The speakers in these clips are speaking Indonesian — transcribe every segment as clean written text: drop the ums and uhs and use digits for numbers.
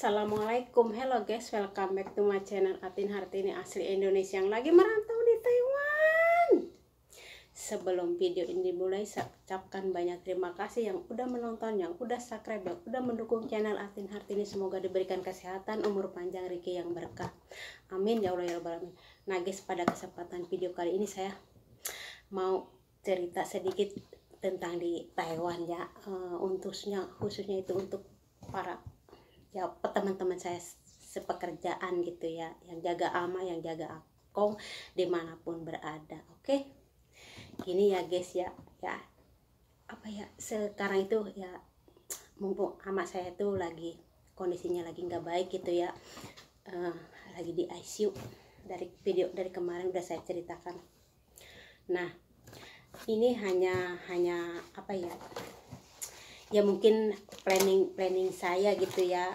Assalamualaikum, hello guys, welcome back to my channel Atin Hartini asli Indonesia yang lagi merantau di Taiwan. Sebelum video ini dimulai, saya ucapkan banyak terima kasih yang udah menonton, yang udah subscribe, yang udah mendukung channel Atin Hartini. Semoga diberikan kesehatan, umur panjang, rezeki yang berkah. Amin ya Allah ya Rabbal Alamin. Nah guys, pada kesempatan video kali ini saya mau cerita sedikit tentang di Taiwan ya, khususnya itu untuk para ya teman-teman saya sepekerjaan gitu ya, yang jaga ama, yang jaga akong dimanapun berada. Oke, gini ya guys ya, apa ya, sekarang itu ya mumpung ama saya tuh lagi kondisinya lagi nggak baik gitu ya, lagi di ICU. Dari video dari kemarin udah saya ceritakan. Nah ini hanya apa ya mungkin planning saya gitu ya,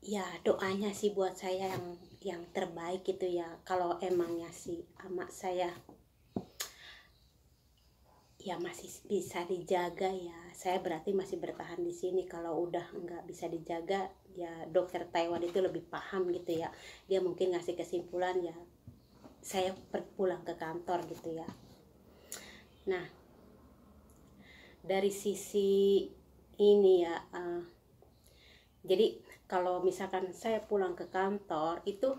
ya doanya sih buat saya yang terbaik gitu ya. Kalau emangnya si amak saya ya masih bisa dijaga ya, saya berarti masih bertahan di sini. Kalau udah nggak bisa dijaga ya, dokter Taiwan itu lebih paham gitu ya, dia mungkin ngasih kesimpulan ya saya pulang ke kantor gitu ya. Nah dari sisi ini ya, jadi kalau misalkan saya pulang ke kantor itu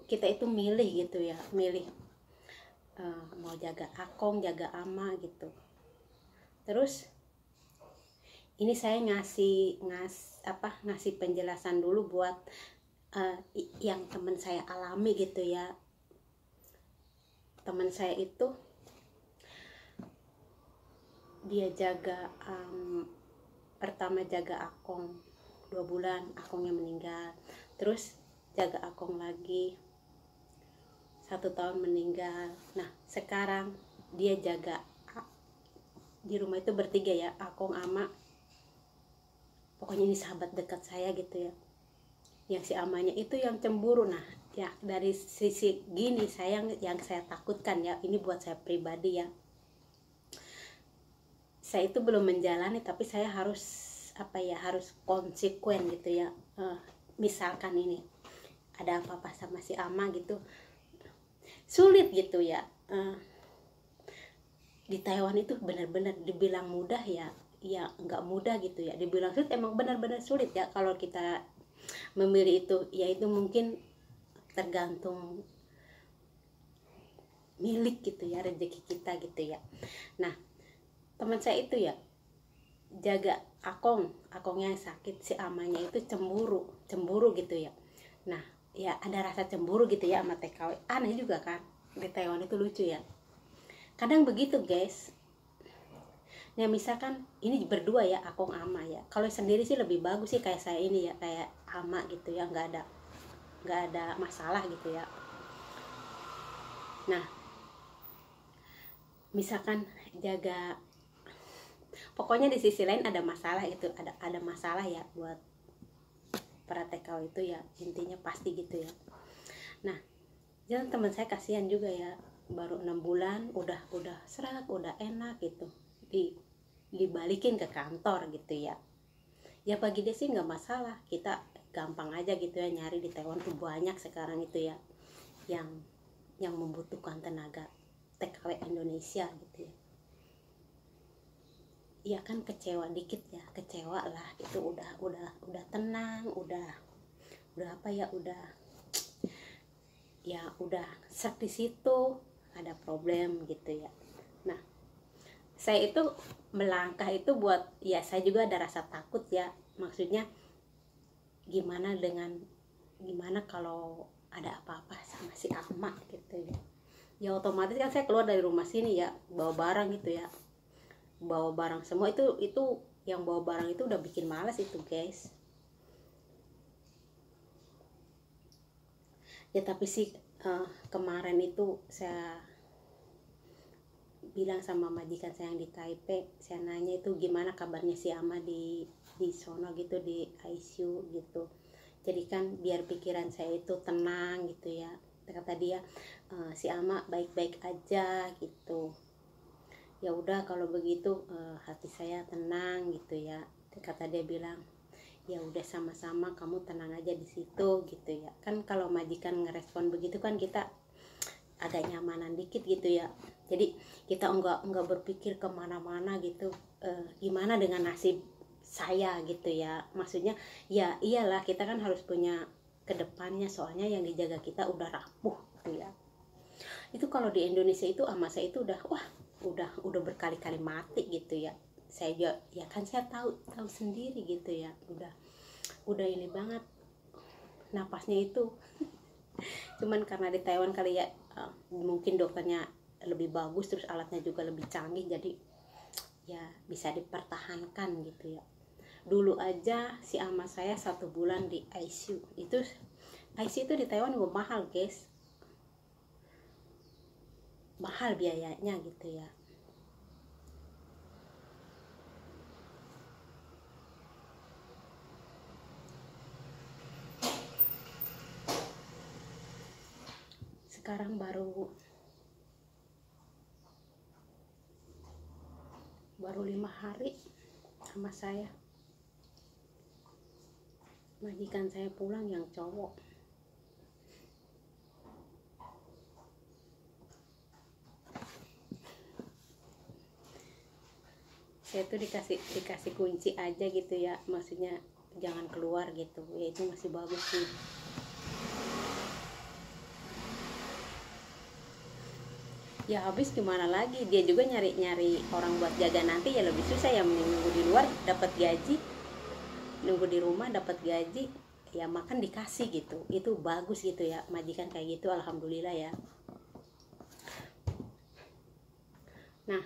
kita itu milih gitu ya, milih mau jaga akong, jaga ama gitu. Terus ini saya ngasih penjelasan dulu buat yang teman saya alami gitu ya. Teman saya itu dia jaga pertama jaga akong 2 bulan, akongnya meninggal. Terus jaga akong lagi 1 tahun, meninggal. Nah sekarang dia jaga di rumah itu bertiga ya, akong, ama, pokoknya ini sahabat dekat saya gitu ya. Yang si amanya itu yang cemburu. Nah ya dari sisi gini yang saya takutkan ya, ini buat saya pribadi ya, saya itu belum menjalani tapi saya harus harus konsekuen gitu ya. Misalkan ini ada apa-apa sama si ama gitu, sulit gitu ya. Di Taiwan itu benar-benar dibilang mudah ya nggak mudah gitu ya, dibilang sulit emang benar-benar sulit ya. Kalau kita memilih itu ya, itu mungkin tergantung milik gitu ya, rezeki kita gitu ya. Nah teman saya itu ya jaga akongnya yang sakit, si amanya itu cemburu gitu ya. Nah ya ada rasa cemburu gitu ya sama TKW. Aneh juga kan, di Taiwan itu lucu ya, kadang begitu guys. Nah misalkan ini berdua ya, akong ama ya, kalau sendiri sih lebih bagus sih, kayak saya ini ya, kayak ama gitu ya, nggak ada masalah gitu ya. Nah misalkan jaga, pokoknya di sisi lain ada masalah itu, ada masalah ya buat para TKW itu ya, intinya pasti gitu ya. Nah jangan, teman saya kasihan juga ya, baru 6 bulan udah serak, udah enak gitu, dibalikin ke kantor gitu ya. Ya bagi dia sih nggak masalah, kita gampang aja gitu ya, nyari di Taiwan tuh banyak sekarang itu ya yang membutuhkan tenaga TKW Indonesia gitu ya. Ya kan kecewa dikit ya, kecewa lah itu, udah tenang, udah apa ya, udah set di situ, ada problem gitu ya. Nah saya itu melangkah itu buat ya, saya juga ada rasa takut ya, maksudnya gimana kalau ada apa-apa sama si ama gitu ya. Ya otomatis kan saya keluar dari rumah sini ya, bawa barang gitu ya, bawa barang semua itu yang bawa barang itu udah bikin malas itu guys. Ya tapi sih kemarin itu saya bilang sama majikan saya yang di Taipei, saya nanya itu gimana kabarnya si ama di sono gitu, di ICU gitu. Jadi kan biar pikiran saya itu tenang gitu ya. Kata dia si ama baik-baik aja gitu. ya udah kalau begitu hati saya tenang gitu ya. Kata dia bilang, ya udah sama-sama, kamu tenang aja di situ gitu ya. Kan kalau majikan ngerespon begitu kan kita agak nyamanan dikit gitu ya. Jadi kita enggak berpikir kemana-mana gitu, gimana dengan nasib saya gitu ya. Maksudnya ya iyalah, kita kan harus punya kedepannya, soalnya yang dijaga kita udah rapuh gitu ya. Itu kalau di Indonesia itu ama saya itu udah wah, udah berkali-kali mati gitu ya. Saya juga ya kan, saya tahu sendiri gitu ya, udah ini banget napasnya itu. Cuman karena di Taiwan kali ya, mungkin dokternya lebih bagus, terus alatnya juga lebih canggih, jadi ya bisa dipertahankan gitu ya. Dulu aja si ama saya 1 bulan di ICU. ICU itu di Taiwan juga mahal guys, mahal biayanya gitu ya. Sekarang baru 5 hari sama saya, majikan saya pulang yang cowok. Saya tuh dikasih kunci aja gitu ya, maksudnya jangan keluar gitu ya, itu masih bagus sih. Ya habis gimana lagi, dia juga nyari orang buat jaga nanti, ya lebih susah ya, menunggu di luar dapat gaji, nunggu di rumah dapat gaji, ya makan dikasih gitu. Itu bagus gitu ya, majikan kayak gitu, alhamdulillah ya. Nah,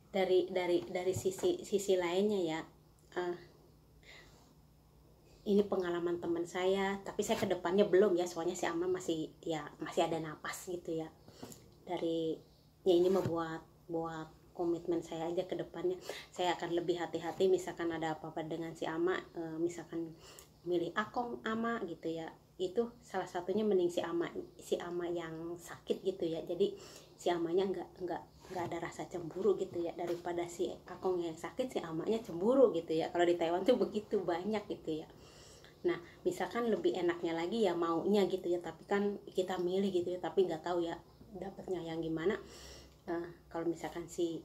dari sisi lainnya ya, ini pengalaman teman saya, tapi saya kedepannya belum ya, soalnya si Ama masih ada napas gitu ya. Dari ya ini membuat komitmen saya aja ke depannya, saya akan lebih hati-hati misalkan ada apa-apa dengan si Ama, misalkan milih akong Ama gitu ya. Itu salah satunya mending si Ama yang sakit gitu ya. Jadi si Amanya nggak ada rasa cemburu gitu ya, daripada si akong yang sakit si Amanya cemburu gitu ya. Kalau di Taiwan tuh begitu banyak gitu ya. Nah misalkan lebih enaknya lagi ya maunya gitu ya, tapi kan kita milih gitu ya, tapi nggak tahu ya dapatnya yang gimana. Kalau misalkan si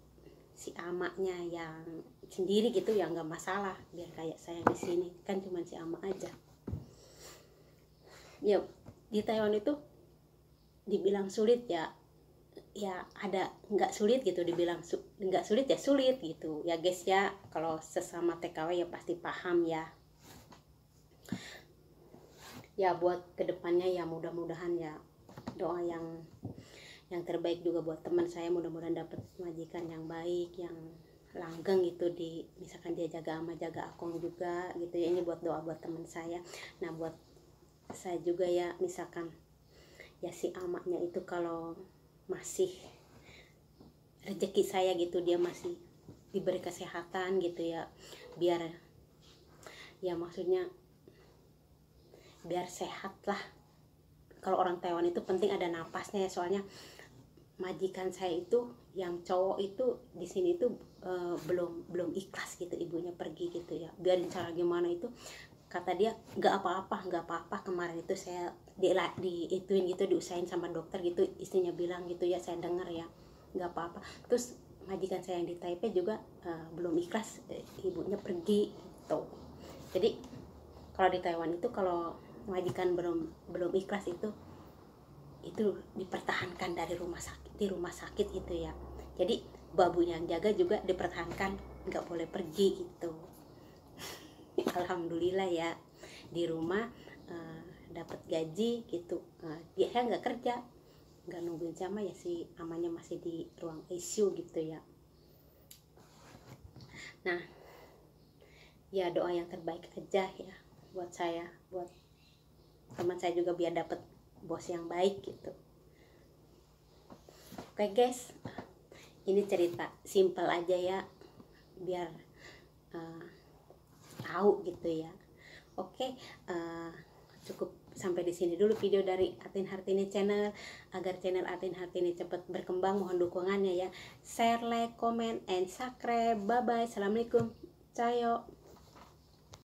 amaknya yang sendiri gitu ya nggak masalah, biar kayak saya di sini kan cuma si ama aja ya. Di Taiwan itu dibilang sulit ya ada nggak sulit gitu, dibilang nggak sulit ya sulit gitu ya guys ya. Kalau sesama TKW ya pasti paham ya. Ya buat kedepannya ya mudah-mudahan ya, doa yang terbaik juga buat teman saya, mudah-mudahan dapat majikan yang baik, yang langgeng gitu, di misalkan dia jaga ama jaga akong juga gitu ya. Ini buat doa buat teman saya. Nah buat saya juga ya, misalkan ya si amaknya itu kalau masih rezeki saya gitu, dia masih diberi kesehatan gitu ya, biar ya maksudnya biar sehat lah. Kalau orang Taiwan itu penting ada napasnya ya, soalnya majikan saya itu yang cowok itu di sini tuh belum ikhlas gitu ibunya pergi gitu ya. Biarin cara gimana itu, kata dia nggak apa-apa. Kemarin itu saya ituin gitu, diusahain sama dokter gitu, istrinya bilang gitu ya, saya dengar ya nggak apa-apa. Terus majikan saya yang di Taipei juga belum ikhlas ibunya pergi gitu. Jadi kalau di Taiwan itu kalau majikan belum ikhlas itu dipertahankan di rumah sakit gitu ya. Jadi babunya yang jaga juga dipertahankan, nggak boleh pergi gitu. Alhamdulillah ya, di rumah dapat gaji gitu. Dia nggak kerja, nggak nungguin sama ya, si amanya masih di ruang ICU gitu ya. Nah ya doa yang terbaik aja ya buat saya, buat teman saya juga, biar dapat bos yang baik gitu. Oke guys, ini cerita simple aja ya, biar tahu gitu ya. Oke, cukup sampai di sini dulu video dari Atin Hartini channel. Agar channel Atin Hartini cepat berkembang, mohon dukungannya ya. Share, like, comment, and subscribe. Bye bye. Assalamualaikum. Cayo.